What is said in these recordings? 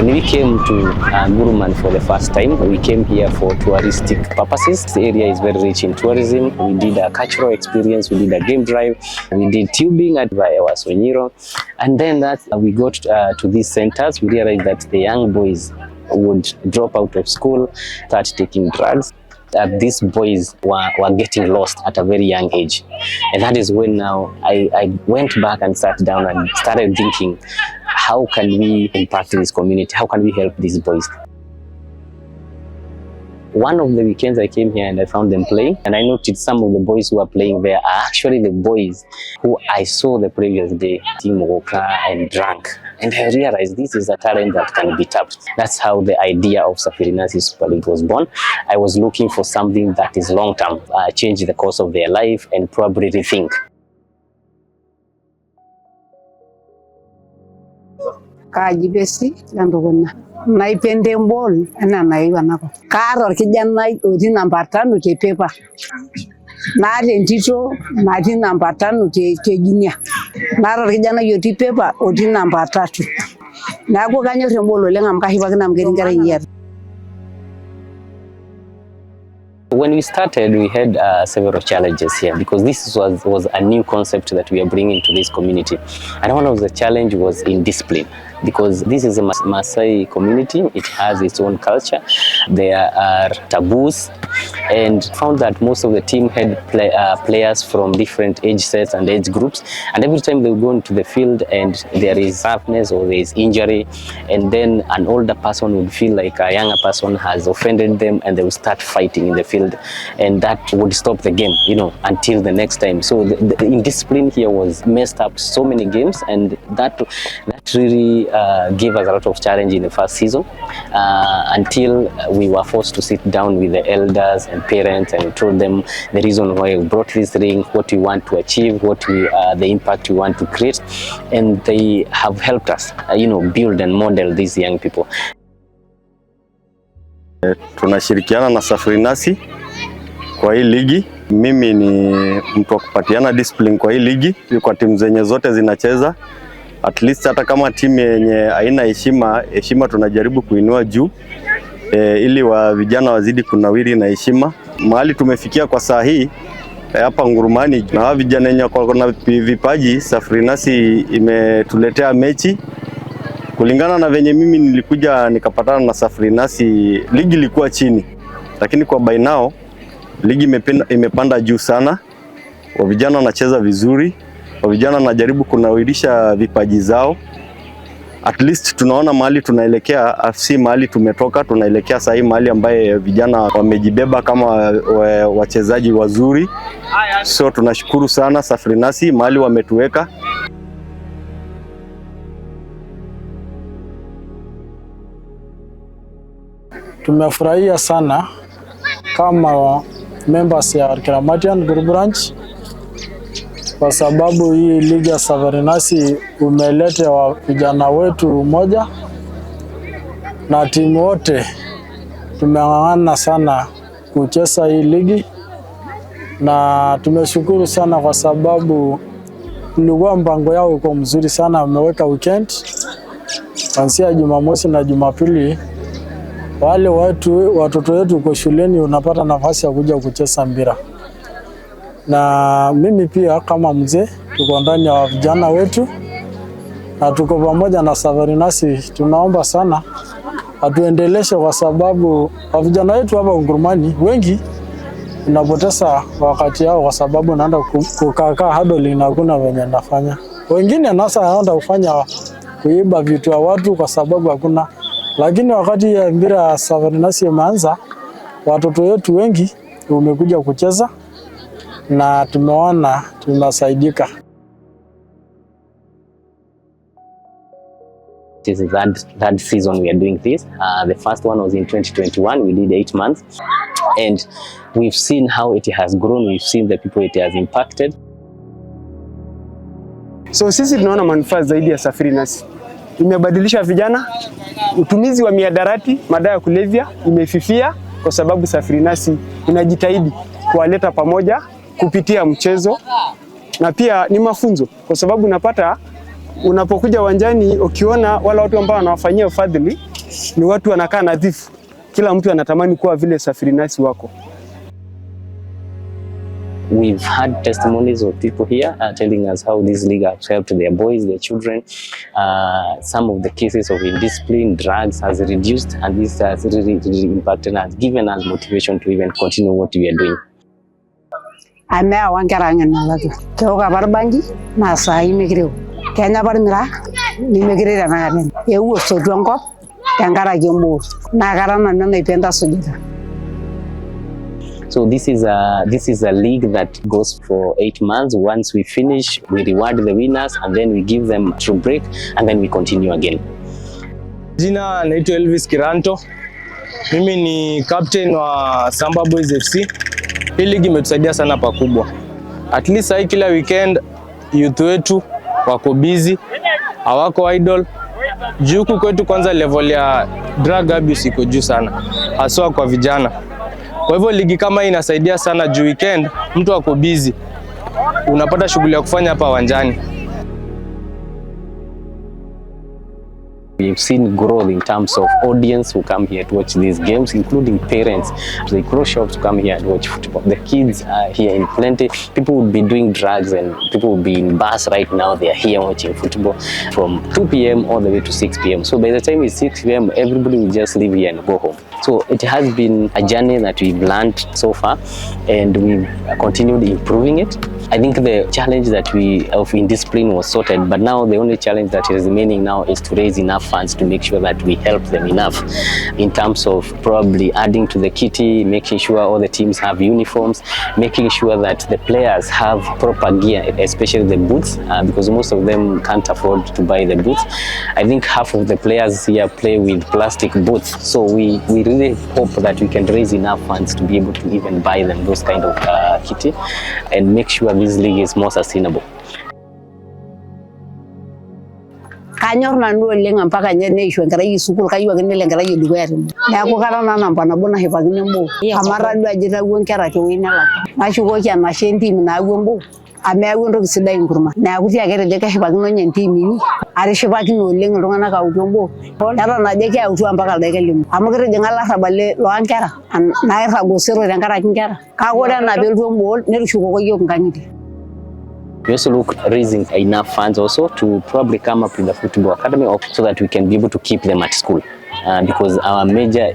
When we came to Guruman for the first time, we came here for touristic purposes. The area is very rich in tourism. We did a cultural experience, we did a game drive, we did tubing at Wasonyiro. And then that we got to these centers, we realized that the young boys would drop out of school, start taking drugs. These boys were getting lost at a very young age. And that is when now I went back and sat down and started thinking, how can we impact this community? How can we help these boys? One of the weekends I came here and I found them playing, and I noticed some of the boys who are playing there are actually the boys who I saw the previous day team Woka and drank. And I realized this is a talent that can be tapped. That's how the idea of Safiri Nasi Super League was born. I was looking for something that is long-term, change the course of their life and probably rethink. Kajibesi Landogona. Naipende mbol na naiwa nako. Karo kijana odi namba 5 ke paper. Na ndito na di namba 5 ke ginia. Naro kijana yoti paper odi namba 3. Na go ganyo rembolo lenga mkahiba kana mgeringara yer. When we started, we had several challenges here because this was a new concept that we are bringing to this community. And one of the challenge was in discipline, because this is a Maasai community. It has its own culture. There are taboos, and found that most of the team had players from different age sets and age groups. And every time they would go into the field and there is roughness or there is injury, and then an older person would feel like a younger person has offended them, and they will start fighting in the field. And that would stop the game, until the next time. So the indiscipline here was messed up so many games, and that really gave us a lot of challenge in the first season, until we were forced to sit down with the elders and parents and told them the reason why we brought this ring, what we want to achieve, what the impact we want to create, and they have helped us, build and model these young people. Tunashirikiana na Safiri Nasi kwa hii ligi. Mimi ni mtu wa kupatiana discipline kwa hii ligi, kwa timu zenye zote zinacheza. At least hata kama timu yenye haina heshima tunajaribu kuinua juu, ili vijana wazidi kunawiri na heshima. Mahali tumefikia kwa saa hii hapa Ngurumani, na vijana wenye kuna vipaji, Safiri Nasi imetuletea mechi. Kulingana na venye mimi nilikuja nikapatana na Safiri Nasi, ligi ilikuwa chini, lakini kwa by now ligi imepanda juu sana. Vijana wanacheza vizuri, vijana wanajaribu kunawirisha vipaji zao. At least tunaona mahali tunaelekea, FC mahali tumetoka, tunaelekea sahi mahali ambaye vijana wamejibeba kama wachezaji wazuri. So tunashukuru sana Safiri Nasi mahali wametuweka. Tumefurahia sana kama members ya Kiramatian Group Branch, kwa sababu hii ligi ya Safiri Nasi umeleta vijana wetu moja, na timu wote tumeng'ang'ana sana kucheza hii ligi, na tumeshukuru sana kwa sababu nilikuwa mpango yao uko mzuri sana. Umeweka weekend kuanzia Jumamosi na Jumapili, wale watoto wetu kwa shuleni unapata nafasi ya kuja kucheza mpira. Na mimi pia kama mzee tuko ndani ya vijana wetu na tuko pamoja na Safiri Nasi. Tunaomba sana atuendeleshe, kwa sababu vijana wetu hapa Ngurumani wengi unapoteza wakati yao kwa sababu naenda kukaa huddle na hakuna wenye nafanya. Wengine nasa wanaenda kufanya kuiba vitu ya watu kwa sababu hakuna. Lakini wakati ya mpira ya Safiri Nasi imeanza, watoto wetu wengi wamekuja kucheza na tumeona tunasaidika. This is that season we are doing this. The first one was in 2021. We did 8 months, and we've seen how it has grown. We've seen the people it has impacted. So sisi tunaona manufaa zaidi ya Safiri Nasi. Imebadilisha vijana, utumizi wa mihadarati, madawa ya kulevya imefifia kwa sababu Safiri Nasi inajitahidi kuwaleta pamoja kupitia mchezo, na pia ni mafunzo, kwa sababu unapata unapokuja uwanjani ukiona wala watu ambao wanawafanyia ufadhili ni watu wanakaa nadhifu. Kila mtu anatamani kuwa vile Safiri Nasi wako. We've had testimonies of people here telling us how this league has helped their boys, their children. Some of the cases of indiscipline, drugs has reduced, and this has really impacted us, given us motivation to even continue what we are doing. Amea wangeranya nalatu. Toka barbangi na sai mekireu. Kenya barmira ni mekireu na ngani. Ewo sodwango tangara jombo. Na garana na naipenda sojita. So this is a league that goes for 8 months. Once we finish, we reward the winners and then we give them a break and then we continue again. Jina naitwa Elvis Kiranto. Mimi ni captain wa Samba Boys FC. Hii ligi imetusaidia sana pakubwa. At least hii kila weekend youth wetu wako busy, hawako idle. Juku kwetu kwanza level ya drug abuse iko juu sana, haswa kwa vijana. Kwa hivyo ligi kama hii inasaidia sana juu weekend mtu ako busy, unapata shughuli ya kufanya hapa uwanjani. We've seen growth in terms of audience who come here to watch these games, including parents. They close shops to come here and watch football. The kids are here in plenty. People would be doing drugs and people would be in bars right now. They are here watching football from 2 p.m. all the way to 6 p.m. So by the time it's 6 p.m., everybody will just leave here and go home. So it has been a journey that we've learned so far, and we've continued improving it. I think the challenge that we of indiscipline was sorted, but now the only challenge that is remaining now is to raise enough funds to make sure that we help them enough in terms of probably adding to the kitty, making sure all the teams have uniforms, making sure that the players have proper gear, especially the boots, because most of them can't afford to buy the boots. I think half of the players here play with plastic boots, so we really hope that we can raise enough funds to be able to even buy them those kind of kitty and make sure this league is more sustainable. Kanyor nanu oleng mpaka nye neisho enkerai sukul kayiwaki nelo enkerai edukuya tene. Neeku kara namba nabo nashipakino mbo. Amara duo ajo itawuo nkera tewueji nelakwa. Nashukoki enashe entim naawuo mbo. Amu eyawua entoki sidai nkurma. Neeku tiake etejo keshipakino nye entim inyi. Atishipakine oleng iltung'anak autua mbo. Eton ajo keyautua mpaka ildaika limu. Amu kitijing'a ilarrabali loonkera nairrag osero tenkaraki nkera. Kake ore enaa peelotu mbo netushukoki yiok nkang'itie. We also look raising enough funds also to probably come up with a football academy so that we can be able to keep them at school. Because our major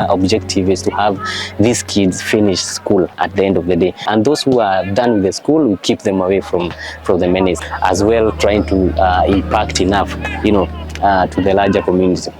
objective is to have these kids finish school at the end of the day. And those who are done with the school, we keep them away from the menace, as well trying to impact enough, to the larger community.